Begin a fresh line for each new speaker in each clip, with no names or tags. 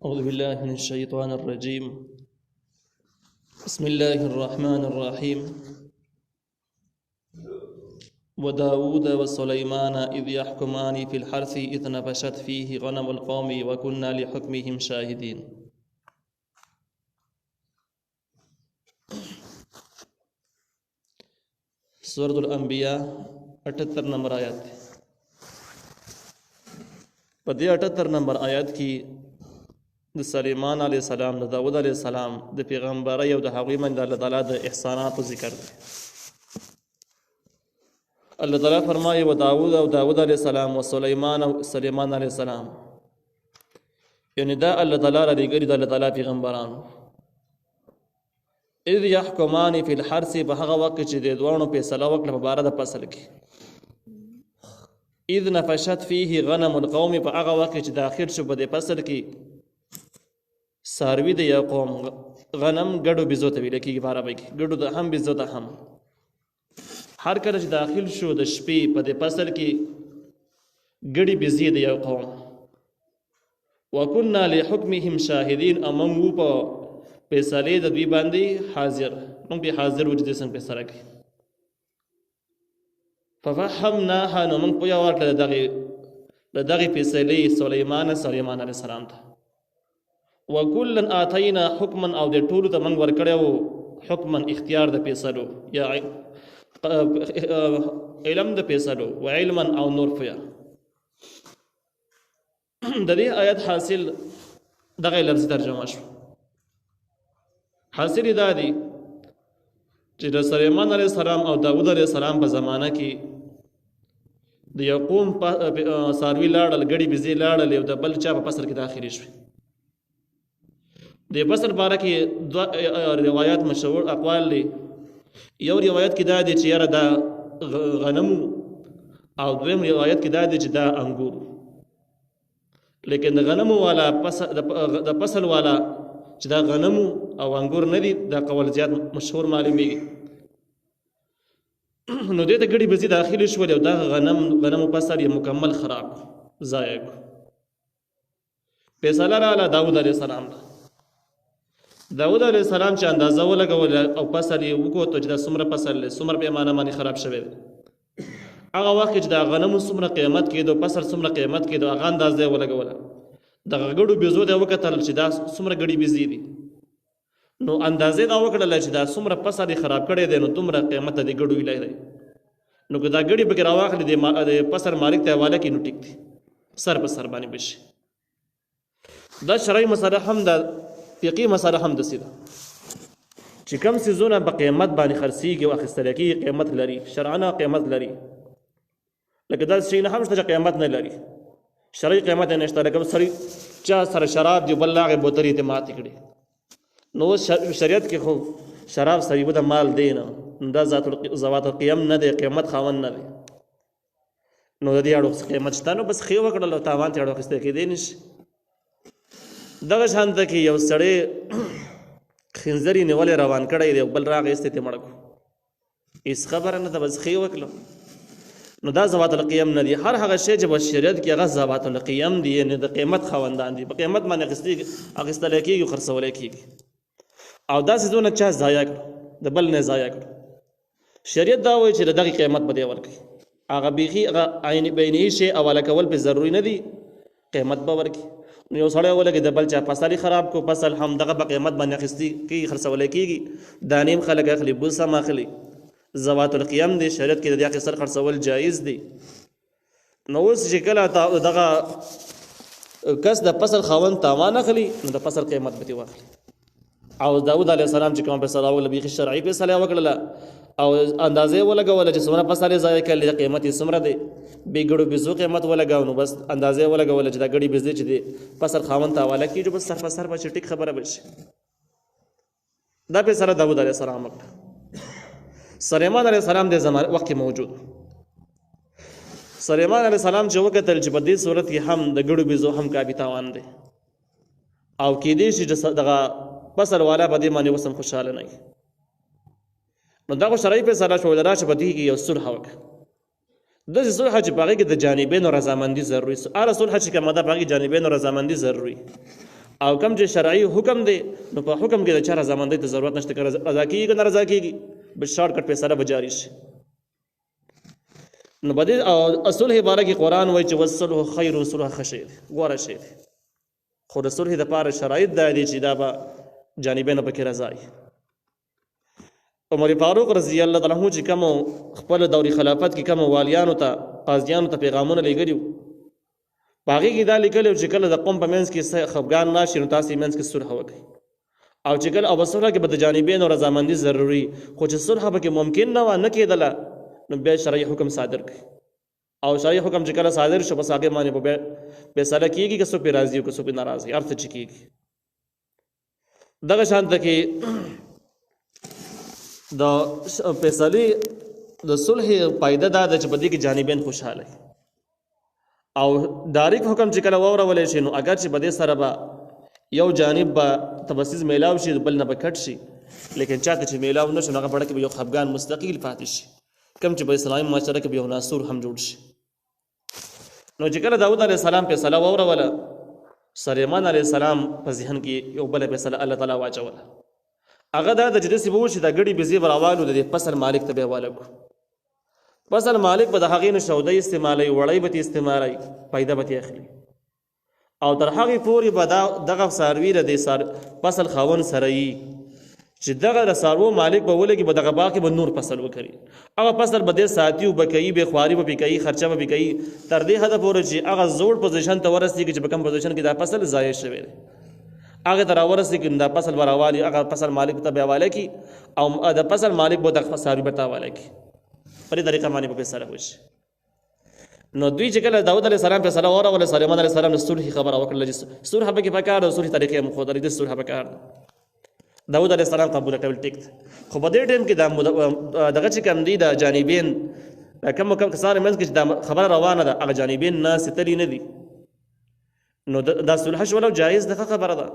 أعوذ بالله من الشيطان الرجيم. بسم الله الرحمن الرحيم. وداود وسليمان إذ يحكمان في الحرث إذ نفشت فيه غنم القوم وكنا لحكمهم شاهدين. سورة الأنبياء 78 نمبر آیات. په دې 78 نمبر آیات کې د سلیمان علیه السلام، د داود علیه السلام د پیغمبرۍ او د هغوی باندې الله تعالی د احساناتو ذکر دی. الله تعالی فرمایي و داود او داود علیه السلام و سلیمان او سلیمان علیه السلام، یعنی دا الله تعالی را لېږلي د الله تعالی پیغمبرانو. اذ یحکمان فی الحرث، په هغه وخت کې چې د دواړو فیصله وکړه په باره د فصل کې. اذ نفشت فیه غنم القوم، په هغه وخت کې چې داخل شو په دې فصل کې ساروي د یو قوم. غنم ګډو بزو ته ویل کېږي په عربۍ کې، ګډو ته هم بزو ته هم. هر کله چې داخل شو د شپې په دې فصل کې ګډې بزې د یو قوم. وکنا لحکمهم شاهدین، او موږ وو په فیصلې د دوی باندې حاضر. موږ به حاضر وو چې دې څنګه فیصله کوي. ففهمناها، نو موږ پوهه ورکړه د دغې فیصلې سلیمان علیه السلام ته. وکلا آتینا حکما، او د ټولو ته موږ ورکړی وو حکما، اختیار د فیصلو یا علم د فیصلو، و علما او نور فیا. د دې آیت حاصل دغه لفظي ترجمه شو. حاصل دا دی چې د سلیمان علیه السلام او داود علیه السلام په زمانه کې د یو قوم څاروي لاړل، ګډې بزې لاړل، او د بل چا په فصل کې داخلي شوې. د فصل باره کې دوه روایات مشهور اقوال دي. یو روایت کې دا دی چې یاره دا غنمو، او دویم روایت کې دا دی چې دا انګور. لیکن د غنمو والا د فصل والا چې دا غنمو او انګور نه دي، دا قول زیات مشهور معلومیږي. نو دې ته ګډې بزې داخلي شولې، او دا غنمو فصل یې مکمل خراب ضایع کړو. فیصله راغله داود علیه السلام ته. داود علیه السلام چې اندازه ولګوله او فصل یې وکوتو چې دا څومره فصل دی، څومره پیمانه باندې خراب شوی دی. هغه وخت چې دا غنمو څومره قیمت کېدو، فصل څومره قیمت کېدو، هغه اندازه یې ولګوله. دغه ګډو بزو ته یې وکتل چې دا څومره ګډې بزې دي. نو اندازې دا وکړله چې دا څومره فصل یې خراب کړی دی، نو دومره قیمت د دې ګډو ایلی دی. نو که دا ګډې پکې راواخلي د فصل مالک ته حواله کړي، نو ټیک دی، سر په سر باندې بشي. دا شرعي مسله هم ده، فقهي مسله هم داسې ده چې کوم څیزونه په قیمت باندې خرڅېږي او اخیستل کېږي قیمت لري، شرعاً قیمت لري. لکه داسې شی نه هم شته چې قیمت نه لري، شرعي قیمت یې نشته. لکه سړي چا سره شراب دی، بل هغې بوتلې ته ماتې کړي، نو شریعت کې خو شراب صحیبه د مال دی نه، دا ذوات القیم نه دی، قیمت خاوند نه دی. نو د دې اړو قیمت شته، نو بس ښې وکړل او تاوان ته اړو اخیستی کېدی نه شي. دغه شان ته کې یو سړی خنځر یې نیولی روان کړی دی، بل راغی ایستی ته مړه کړو، هېڅ خبره نه ده، بس ښې وکړه. نو دا ذوات القیم نه دي. هر هغه شی چې په شریعت کې هغه ذوات القیم دي، یعنې د قیمت خاوندان دي، په قیمت باندې اخیستلی کېږي، خرڅولی کېږي. او دا څیزونه چا ضایع کړو، د بل نه ضایع کړو. شریعت دا وایي چې د دغې قیمت به دی ورکړي. هغه بیخي هغه بیني شی حواله کول پې ضروري نه دي، قیمت به ورکړي. نو یو سړی ولګي د بل چا فصل خراب کو، فصل هم دغه په قیمت باندې اخیستي کېږي، خرڅولی کېږي. دانې هم خلک اخلي، بوس هم اخلي. ذوات القیم دی، شریعت کې د دې اخیستل خرڅول جایز دی. نو اوس چې کله دغه کس د فصل خاوند تاوان اخلي، نو د فصل قیمت به ترې واخلي. او داود علیه السلام چې کومه فیصله وکړله، بیخي شرعي فیصله یې وکړله، او اندازې یې ولګوله چې څومره فصل یې ضایع کړلی، قیمت یې څومره دی. بې ګډو بزو قیمت ولګاو، نو بس اندازې یې ولګوله چې دا ګډې بزې چې دی فصل خاوند ته حواله کېږي، بس سر په سر به چې ټیک خبره به شي. دا فیصله داود علیه السلام وکړه. سلیمان علیه السلام د زمانه وخت کې موجود. سلیمان علیه السلام چې وکتل چې په دې صورت کې هم د ګډو بزو هم کافي تاوان دی، او کېدی شي چې دغه فصل والا په دې باندې اوس هم خوشحاله نه وي. نو دا خو شرعي فیصله شوله، راشه په دې کې یو صلح وکړه. داسې صلح چې په هغې کې د جانبینو رضامندي ضروري. هره صلح چې کومه ده په هغې جانبینو رضامندي ضروري. او کوم چې شرعي حکم دی نو په حکم کې د چا رضامندۍ ته ضرورت نشته که رضا کېږي که نه رضا کېږي بس شارټ کټ فیصله به جاري شي. نو په دې صلح باره کې قرآن وایي چې والصلح خیر صلح ښه شی دی غوره شی دی خو د صلح دپاره شرایط دا دي چې دا به جانبینو پکې رضا وي. عمر فاروق رضی الله تعالی عنہ چې کوم خپل دوري خلافت کې کوم والیانو ته قاضیانو ته پیغامونه لېږلي وو په هغې کې دا لیکلي چې کله د قوم په منځ کې خفګان راشي نو تاسې منځ کې صلح وکړئ او چې کله او په صلح کې به د جانبینو رضامندي ضروري خو چې صلح پکې ممکن نه وه نه کېدله نو بیا شرعي حکم صادر کړي او شرعي حکم چې کله صادر شو بس هغې باندې به فیصله کېږي که څوک پرې راضي او که څوک پرې ناراضي هر څه چې کېږي. دغه شان ته کې د فیصلې د صلح فایده دا ده چې په دې کې جانبین خوشحاله او ډایرکټ حکم چې کله واورولی شي نو اگر چې په دې سره به یو جانب به تبصیص میلاو شي بل نه به کټ شي لیکن چاته چې میلاو نه شي نو هغه بړه کې به یو خفګان مستقیل پاتې شي کوم چې په اسلامي معاشره کې به یو ناسور هم جوړ شي. نو چې کله داود علیه السلام فیصله واوروله سلیمان علیه السلام په ذهن کې یو بله فیصله الله تعالی واچوله هغه دا د چې داسې به وشي دا ګډې بېزې به راوالو د دې فصل مالک ته به یې حواله کړو. فصل مالک به د هغې نه شودۍ استعمالوي وړۍ به ترې استعمالوي پیدا به ترې اخلي او تر هغې پورې به دغه څاروي د دې فصل خاوند سره یي چې دغه د څاروو مالک به ولګي به دغه باغ کې به نور فصل وکړي هغه فصل به دې ساتي او به کوي بې خواري به پرې کوي خرچه به پرې کوي تر دې حده پورې چې هغه زوړ پوزیشن ته ورسېږي چې په کوم پوزیشن کې دا فصل ضایع شوی دی هغه ته راورسېږي نو دا فصل به راوالي هغه فصل مالک ته به حواله کړي او د فصل مالک به دغه څاروي به ته حواله کړي په دې طریقه باندې به فیصله وشي. نو دوی چې کله داود علیه السلام فیصله واوروله سلیمان علیه السلام د صلح خبره وکړله چې صلح پکې پکار ده صلح طریقې یې مښودلې د صلح پکار ده داود علیه السلام قبوله کول ټیک ده خو په دې ټایم کې دغه چې کوم دي د جانبین کوم کسان منځ کې چې دا خبره روانه ده هغه جانبین ناستې تلي نه دي نو دا صلح شوله او جایز ده خبره ده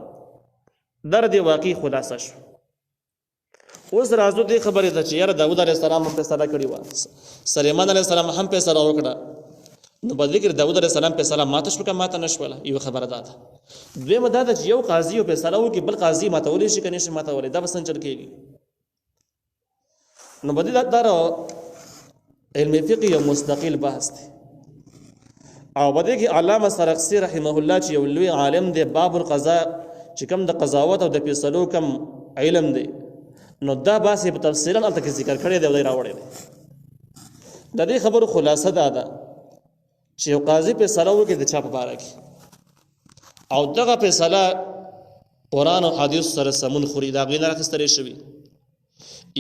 در دې واقعي خلاصه شو. اوس راځو دې خبرې ته چې یاره داود علیه السلام هم فیصله کړې وه سلیمان علیه السلام هم فیصله وکړه نو په دې کې داود علیه السلام فیصله ماته شوه که ماته نه شوله یوه خبره دا ده. دویمه دا ده چې یو قاضي یو فیصله وکړي بل قاضي ماتولی شي که نه شي ماتولی دا به څنګه چل کېږي نو په دې دا علم فقه یو مستقل بحث دی او په دې کې علامه سرخسی رحمه الله چې یو لوی عالم دی باب القضاء چې کوم د قضاوت او د فیصلو کوم علم دی نو دا باسي په تفصیلا هلته کې ذکر کړی دی او دی راوړی دی. د دې خبرو خلاصه دا ده چې یو قاضي فیصله وکړي د چا په باره کې او دغه فیصله قرآن او حدیث سره سمون خوري د هغې نه راخیستلی شوي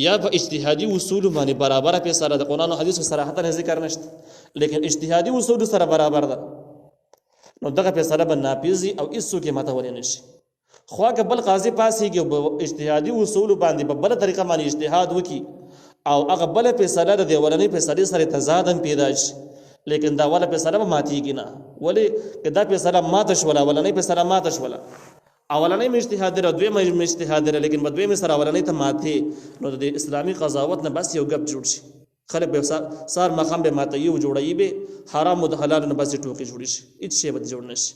یا په اجتهادي اصولو باندې برابره فیصله د قرآن او حدیثو صراحتا ذکر نشته لیکن اجتهادي اصولو سره برابر ده نو دغه فیصله به ناپیزي او هېڅوک یې ماتولی نه شي. خو که بل قاضي پاسېږي او په اجتهادي اصولو باندې په بله طریقه باندې اجتهاد وکړي او هغه بله فیصله د دې اولنۍ فیصلې سره تضاد هم پیدا شي لیکن دا اوله فیصله به ماتېږي نه ولې که دا فیصله ماته شوله اولنۍ فیصله ماته شوله اولنۍ مې اجتهاد دی او دویمه مې اجتهاد دی لیکن په دویمې سره اولنۍ ته ماتې نو د اسلامي قضاوت نه بس یو ګپ جوړ شي خلک به سار ماښام به ماتوي او جوړوي به حرام او د حلالو نه بس ټوکې جوړې شي هېڅ شی به جوړ نه شي.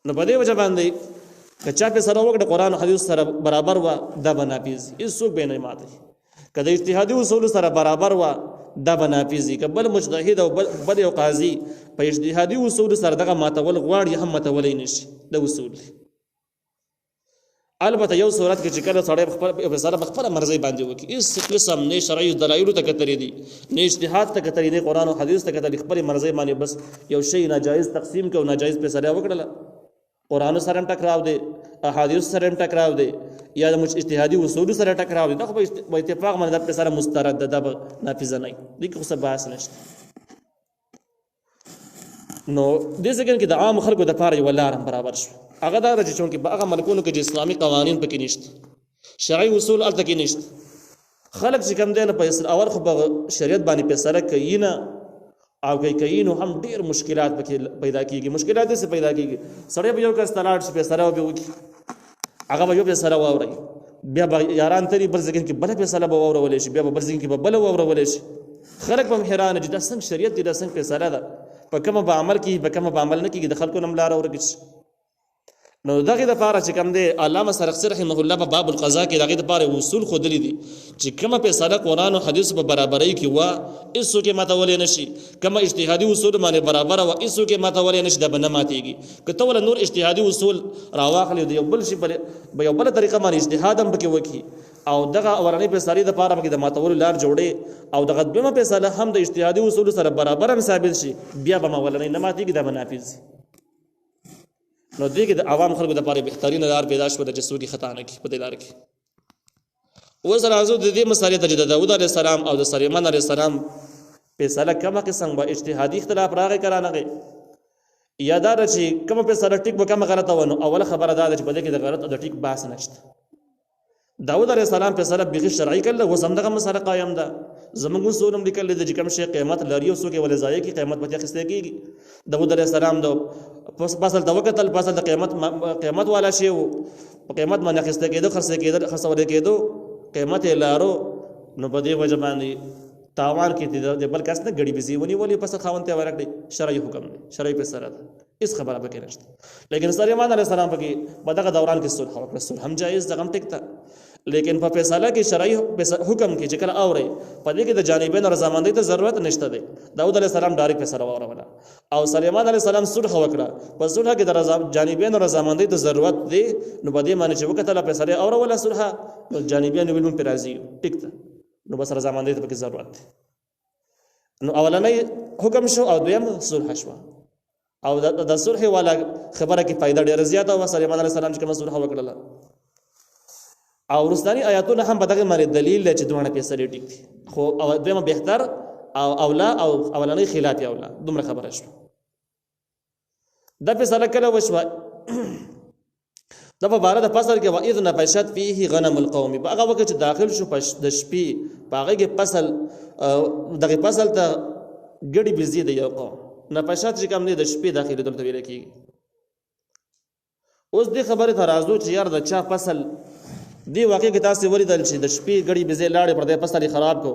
نو په دې وجه باندې که چا فیصله وکړه قرآن او حدیث سره برابر وه دا به ناپیزي هېڅوک به یې نه ماتوي که د اجتهادي اصولو سره برابر وه دا به ناپیزي که بل مجتهد او بل یو قاضي په اجتهادي اصولو سره دغه ماتول غواړي هم ماتولی نه شي د اصول دی. البته یو صورت کې چې کله سړی خپل فیصله په خپله مرضۍ باندې وکړي هېڅ قسم نه شرعي دلایلو ته کتلي دي نه اجتهاد ته کتلي دی قرآن او حدیث ته کتلي خپلې مرضۍ باندې بس یو شی ناجایز تقسیم کړو ناجایز فیصله وکړله قرآن سره هم ټکراو دی احادیث سره هم ټکراو دی یا د اجتهادي اصولو سره ټکراو دی دا خو په اتفاق باندې دا فیصله مسترد ده دا به نافظه نه وي دې کې خو څه بحث نشته. نو دې ځای کې د عامو خلکو دپاره یوه لار هم برابر شو هغه دا ده چې چونکې په هغه ملکونو کې چې اسلامي قوانین پکې نشته شرعي اصول هلته کې نشته خلک چې کوم دی نه په اول خو په شریعت باندې فیصله کوي نه او کوي نو هم ډېر مشکلات پکې پیدا کېږي مشکلات داسې پیدا کېږي سړی به یو کس ته لاړ شي فیصله به وکړي هغه به یو فیصله واورئ بیا به یاران تري بل ځای کې بله فیصله به واورولی شي بیا به بل ځای کې به بله واورولی شي خلک به هم حیرانه چې دا څنګه شریعت دی دا څنګه فیصله ده په کومه به عمل کېږي په کومه به عمل نه کېږي د خلکو نه هم لاره ورکړي شي نو دغه د پاره چې کوم دی علامه سرخسی رحمه الله په باب القضاء کې دغه د پاره اصول خودلی دي چې کومه په صدق قرآن او حدیث په برابرۍ کې وا ایسو کې ماتولې نشي، کومه اجتهادي اصول باندې برابر وا ایسو کې ماتولې نشي، د بنه ماتيږي. کته ول نور اجتهادي اصول راواخلې دی بل شي په یو بل طریقه باندې اجتهاد هم پکې وکي او دغه اورنۍ په ساری د پاره کې د ماتول لار جوړي او دغه دومره په صالح هم د اجتهادي اصول سره برابر هم ثابت شي، بیا به مولنۍ نه ماتيږي د منافذ. نو دغه د عوام خلکو د لپاره بهترین لار پیدا شو چې څوک خطا نه کوي په دې لار کې. اوس راځو د دې مسالې ته چې د داوود علیه السلام او د سليمان علیه السلام په ساله کومه قسم به اجتهادي اختلاف راغی کرانغه یا دا چې کومه په ساله ټیک به کومه غلطه ونه. اوله خبره دا چې په دې کې د غلط او د ټیک بحث نشته. داوود علیه السلام په ساله بغیر شرعي کله و زمدغه مساله قائم ده. زمونږ اصولم لیکل دي چې کوم شی قیمت لري او څوک ولې ځای کې قیمت پته خسته کیږي. داوود علیه السلام د فصل توکل فصل د قیمت والا شی او قیمت باندې خسته کېدو خرڅول کېدو قیمت لارو. نو په دې وجه باندې تاوان کې د بل کس نه غړي بيزي ونی ولې پس خاونته ورکړي شرعي حکم دی، شرعي په سره ده، اس خبره به کې نشته. لیکن سليمان عليه السلام په کې په دغه دوران کې صلح او صلح هم جایز دغه ټیک تا. لیکن په فیصله کې شرعي حکم کې چې کله اوري په دې کې د جانبین رضامندۍ ته ضرورت نشته دی. داوود علیه السلام ډایرکټ فیصله وروړه او سليمان علیه السلام صلح وکړه. په صلح کې د جانبین رضامندۍ ته ضرورت دی. نو په دې معنی چې وکړه فیصله اوروله صلح نو جانبین ویلون پر راضي ټیک تا. نو بس رضامندۍ ته پکې ضرورت دی. نو اولنۍ حکم شو او دویم صلح شو او د صلح والا خبره کې فائدہ ډیره زیاته و. سليمان علیه السلام چې کوم صلح وکړه او ورستاني آیاتونه هم په دغه باندې دلیل چې دوه فیصله ټیک دي، خو او دویمه بهتر او اولا او اولنۍ خلاف اولا دومره خبره شو. د فیصله کله وشو د په بار د فصل کې واذ نفشت فيه غنم القوم په هغه وخت چې داخل شو د شپې په هغه کې فصل دغه فصل ته ګډي بيزي د یو قوم نفشت چې کوم نه د شپې داخلي دلته ویل کېږي. اوس دې خبره ته راځو چې یار د چا فصل دی واقع کې تاسو ولیدل چې د شپې ګډي بيزي لاړې پر دې فصل خراب کو.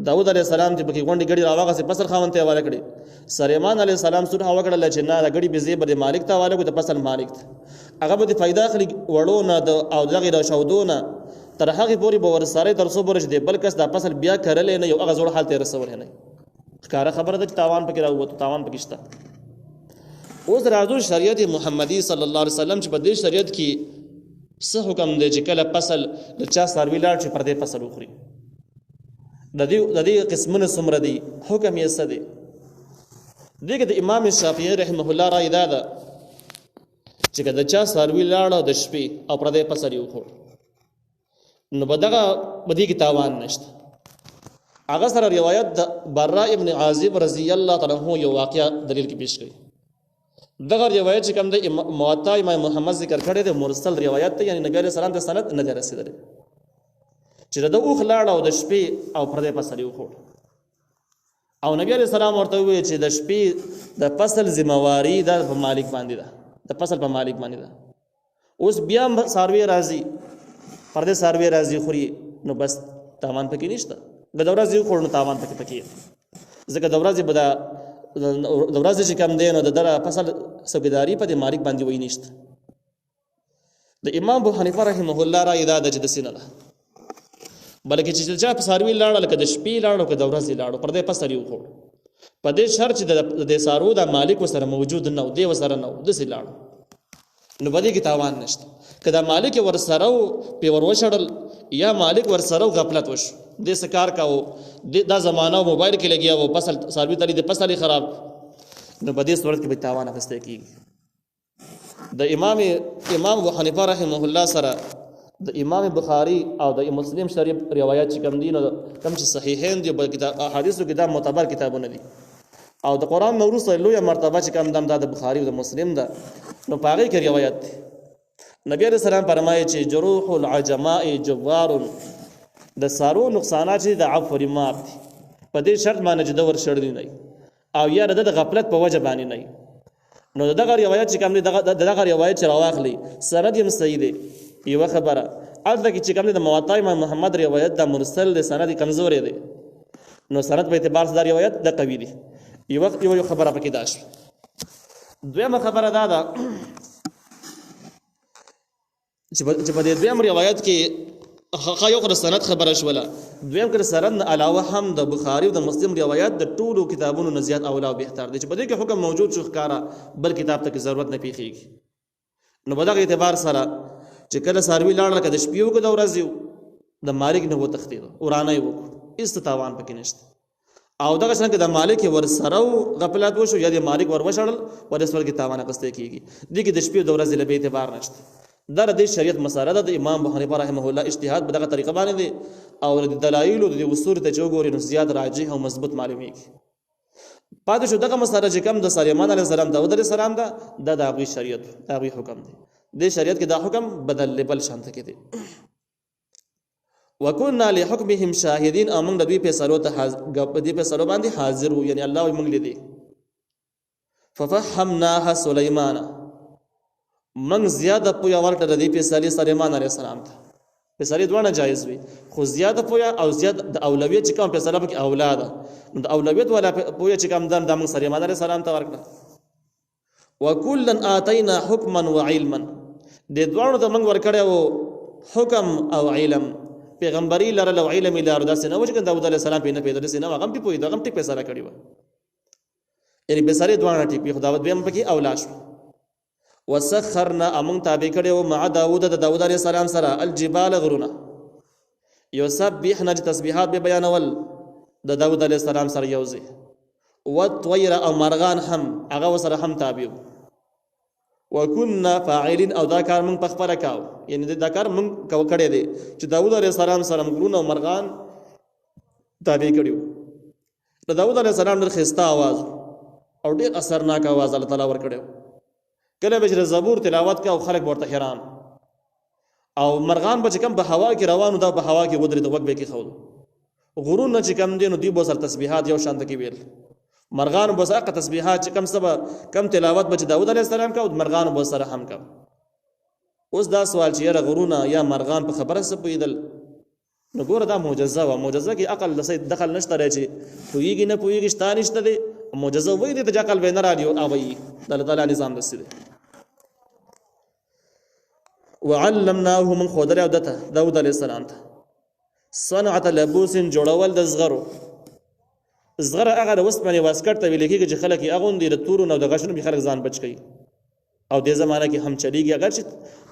داوود علیه السلام چې پکې غونډي ګډي راوغه سي فصل خاونته حواله کړي. سليمان علیه السلام سره وکړل چې نه د ګډي بيزي بده مالک ته حواله کو د فصل مالک ته هغه به فائدہ اخلي وړو نه او دغه د شودونه تر هغه پوری به ورسره تر څو برش دی بل کس د فصل بیا کړل نه یو هغه زوړ حالت رسول نه ښکارا خبره ده چې تاوان پکې راووت تاوان پکې شته. اوس راځو شریعت محمدي صلی الله علیه وسلم چې په دې شریعت کې څه حکم دی چې کله فصل د چا سروي لاړ چې پر دې فصل وخوري. د دې قسمونه څومره دي حکم یې څه دی. دغه د امام شافعي رحمه الله رائے ده چې کله چا سروي لاړ د شپې او پر دې فصل وخور نو بدغه بدی کی تاوان نشته. هغه سره روایت د براء ابن عازب رضی الله تعالی عنہ یو واقعا دلیل کې پیش کړي. دغه روایت چې کوم د موطا امام محمد ذکر کړی د مرسل روایت ته یعنی نبی علیہ السلام ته سند نه رسیدلی چې د اوخ لاړ او د شپې او پر دې فصل وخور او نبی علیہ السلام ورته وی چې د شپې د فصل ذمہواری د مالک باندې ده، د فصل په مالک باندې ده. اوس بیا ساروی راضي پر دې ساروی راضي خوري نو بس تاوان پکې نشته. د دورازي خور نو تاوان پکې ځکه دورازي بدا دورازي چې کم دی نو د دره فصل څوکیداری په دې مالک باندې وای نشته. د امام ابو حنیفه رحمه الله را ادا د جدسینه ده بلکې چې چا په ساروی لاړل کده شپې لاړو کده دورازي لاړو پر دې فصل یو خور په دې شرط د سارو د مالک وسره موجود نه دی وسره نه د سي لاړو نو باندې کې تاوان نشته. کدا مالک ورسره په وروشړل یا مالک ورسره غفلت وش د سکار کاو دا زمانہ موبایل کې لګیا و فصل سروي تلې د فصل خراب نو په دې صورت کې به تاوان اخیسته کیږي. د امام ابو حنیفه رحمه الله سره د امام بخاری او د مسلم شریف روایت چې کوم دي نو کوم چې صحیحین دي په کتاب احادیثو کې دا معتبر کتابونه دي او د قران موروث لوی مرتبه چې کوم د بخاری او د مسلم ده نو پاره کې روایت دي. نبی علیہ السلام فرمایي چې جروح العجماء جوار د سارو نقصانات چې د عفو مار دي په دې شرط باندې چې د ور شړلی نه او یا د غفلت په وجه باندې نه. نو دغه روایت چې کوم دغه روایت چې راوخلی سند یې صحیح دی. یو خبره البته چې کوم د موطا امام محمد روایت د مرسل د سند کمزوري دی نو سند په اعتبار سره روایت د قوی دی. یو خبره پکې داش. دویمه خبره دا ده چې په دې دویم روایت کې یو خو سند خبره شوله، دویم کې سند نه علاوه هم د بخاري او د مسلم روایت د ټولو کتابونو نه زیات اولا او بهتر دی چې په دې کې حکم موجود شو ښکارا بل کتاب ته ضرورت نه پیښیږي. نو په دغه اعتبار سره چې کله څاروي لاړل که د شپې وکړه د ورځې د مالک نه وتښتېده ورانه یې وکړو هېڅ تاوان پکې نشته. او دغه څرنګه د مالک ورسره غفلت وشو یا د مالک ور وشړل ورسره کې تاوان اخیستی کېږي. دې کې د شپې د ورځې له بې اعتبار نشته. دا د شریعت مسله ده. د امام ابو حنیفه رحمه الله اجتهاد په دغه طریقه باندې دی او د دلایلو د اصول ته چې وګورې نو زیات راجح او مضبوط معلومیږي. پاتې شو دغه مسله چې کوم د سلیمان علیه السلام داود علیه السلام ده دا د هغوی شریعت د هغوی حکم دی. د شریعت کې دا حکم بدل بل شان ته کې دی. وکنا لحکمهم شاهدین امنګ د دوی فیصلو ته دې فیصلو باندې حاضر وو، یعنی الله موږ لیدي. ففهمناها سلیمان من زیاده پویا ورته د دې فیصلې سلیمان علیه السلام ته. فیصلې دوه جایز وي خو زیاده پویا او زیات د اولویت چې کوم فیصله پکې اولاد نو د اولویت ولا پویا چې کوم د موږ سلیمان علیه السلام ته ورکړه. وکلا آتینا حکما وعلما د دوه ته موږ ورکړو حکم او علم. پیغمبري لرل او علم لرل داسې نه و چې داود علیه السلام په نه پیدا داسې نه هغه په پوهېده هغه ټیک فیصله کړې وه. یعنې فیصلې دواړه ټیک وي خو داود بیا هم پکې اولا شو. وسخرنا امون تابع کړی و مع داود د داود علیه السلام سره الجبال غرونه یسبحن چې تسبیحات به بیانول د داود علیه السلام سره یو ځای. والطیر او مرغان هم هغه ورسره هم تابع و. وکنا فاعلین او دا کار موږ په خپله کاو، یعنی دا کار موږ کړی دی چې داود علیه السلام سره غرونه او مرغان تابع کړي وو. د داود علیه السلام ډېر ښایسته اواز او ډېر اثرناک اواز الله تعالی ورکړی و. کله به چې د زبور تلاوت کوي او خلک ورته حیران او مرغان به چې کوم په هوا کې روانو دا په هوا کې ودرېد غوږ به یې کېښود. غرونه چې کوم دی نو دوی به سره تسبیحات یو شان ته کې ویل. مرغان به سره تسبیحات چې کوم سبا کم تلاوت به چې داود علیه السلام کا او مرغان به سره هم کا. اوس دا سوال چې یاره غرونه یا مرغان په خبره څه پوهېدل نو ګوره دا معجزه وه. معجزه کې عقل دخل نشته دی چې پوهېږي نه پوهېږي شته نشته دی. معجزه وایي دی ته چې عقل به نه رالي او وایي د الله تعالی نظام داسې دی. وعلمناه من ښودلی او دته داود علیه السلام ته صنعة لبوس جوړول د زغرو. زغره هغه د وسپنې واسکټ ته ویل کېږي چې خلک یې اغوندي د تورو نه او د غشونو خلک ځان بچ کوي او دې زمانه کې هم چلیږي. اگر چې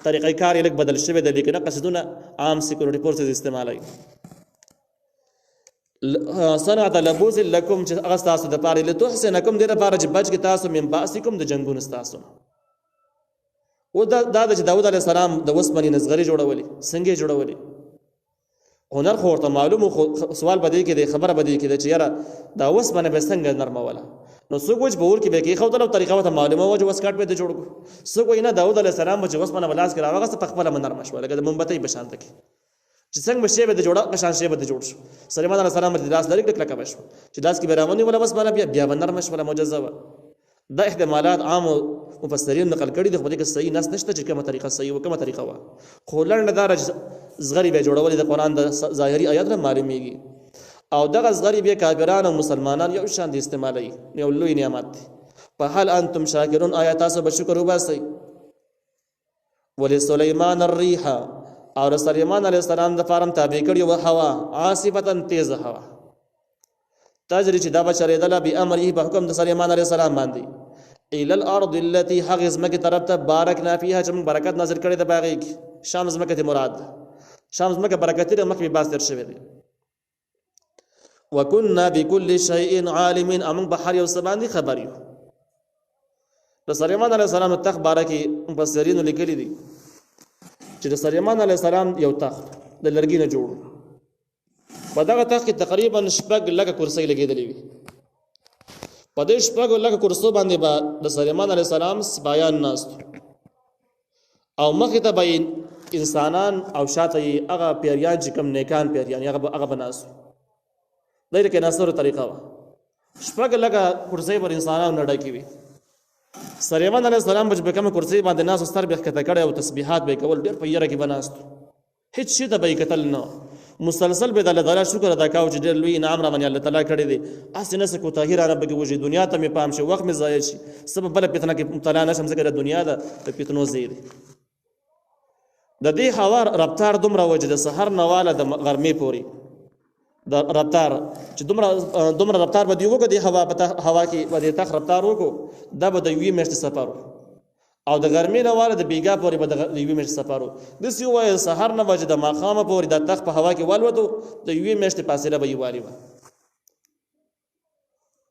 طریقې کار یې لږ بدل شوی دی لیکن قصدونه عام سیکورټي فورسز استعمالوي. صنعة لبوس لکم چې هغه ستاسو دپاره لتحسنکم دې دپاره چې بچ کړي تاسو من باسکم د جنګونو ستاسو. و دا د چې داود علیه السلام د وسپنې نه زغرې جوړولې څنګه یې جوړولې هنر خو ورته معلوم خو سوال به دې کې دی خبره به دې کې دی چې یاره دا وسپنه به څنګه نرموله. نو څوک وایي چې به اور کې به یې کېښودله او طریقه ورته معلومه وه چې وسکټ به یې جوړ کړو. څوک وایي نه داود علیه السلام به چې وسپنه به لاس کې راواغسته په خپله به نرمه شوه لکه د مومبتۍ په شانته کې چې څنګه به شی به د جوړه په شان شی به د جوړ شو. سلیمان علیه السلام چې لاس لرې کلکه به شوه چې لاس کې به راونیوله وسپنه بیا به نرمه شوله معجزه وه. دا احتمالات عام مفسرین نقل کړي دي خو دې کې صحیح نص نشته چې کومه طریقه صحیح و کومه طریقه وه. خو لنډه دا زغرې به جوړولې د قرآن د ظاهري آیات نه معلومیږي او دغه زغرې بیا کافران او مسلمانان یو شان دي استعمالوي. یو لوی نعمت دی. فهل انتم شاکرون آیا تاسو به شکر وباسئ. ولسلیمان الریح او د سلیمان علیه السلام د فارم تابع کړي و هوا عاصفه تیزه هوا تجري چې دا به چلېدله بامره په حکم د سلیمان علیه السلام باندې الى الارض التي حق ځمکې طرف ته بارکنا فيها چې موږ برکت نازل کړی د باغې کې. شام ځمکه ته مراد ده. شام ځمکه برکتي ده مخکې باز تېر شوی دی. وكنا بكل شيء عالمين امون په هر یو څه باندې خبر یو. د سلیمان علیه السلام تخت باره کې مفسرینو لیکلي دي چې د سلیمان علیه السلام یو تخت د لرګي نه جوړ په دغه تخت کې تقریبا 6 لکه کرسۍ لګېدلې وي. په دې 6 لکه کرسو باندې به د سلیمان علیه السلام سپایان ناست او مخې ته به انسانان او شاته یې هغه پیریان چې کوم نیکان پیریان هغه به ناست. دا یې کې ناستو طریقه وه. 6 لکه کرسۍ پر انسانانو نه ډکې وي. سلیمان علیه السلام به چې په کومه کرسۍ باندې ناست سر به ښکته کړی او تسبیحات به یې کول ډېر په یره کې به ناست هېڅ شي ته به یې کتل نه. مسلسل به د الله تعالی شکر ادا کاوه چې ډېر لوی انعام راباندې الله تعالی کړی دی. هسې نه څه کوتاهي رانه پکې وشي دنیا ته مې پام شي وخت مې ضایع شي څه به بله فتنه کې مبتلا نه شم ځکه د دنیا د فتنو ځای دی. د دې هوا رفتار دومره و چې د سحر نه واله د غرمې پورې د رفتار چې دومره رفتار به دی وکړو د هوا کې به د تخ رفتار وکړو دا به د یوې میاشتې سفر او د غرمې نه واله د بیګا پورې به د یوې میاشتې سفر داسې ووایه سحر نه به چې د ماښامه پورې د تخ په هوا کې والوتو د یوې میاشتې فاصله به یې والي وه.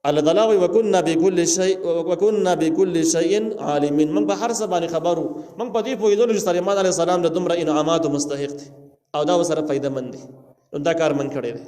الله تعالی وی وکنا بكل شيء عالمین. من په هر څه باندې خبرو، من په دې پوهېدلو چې سلیمان علیه السلام د دومره انعاماتو مستحق دی او دا ورسره فایده مند دی، نو دا کار من کړی دی.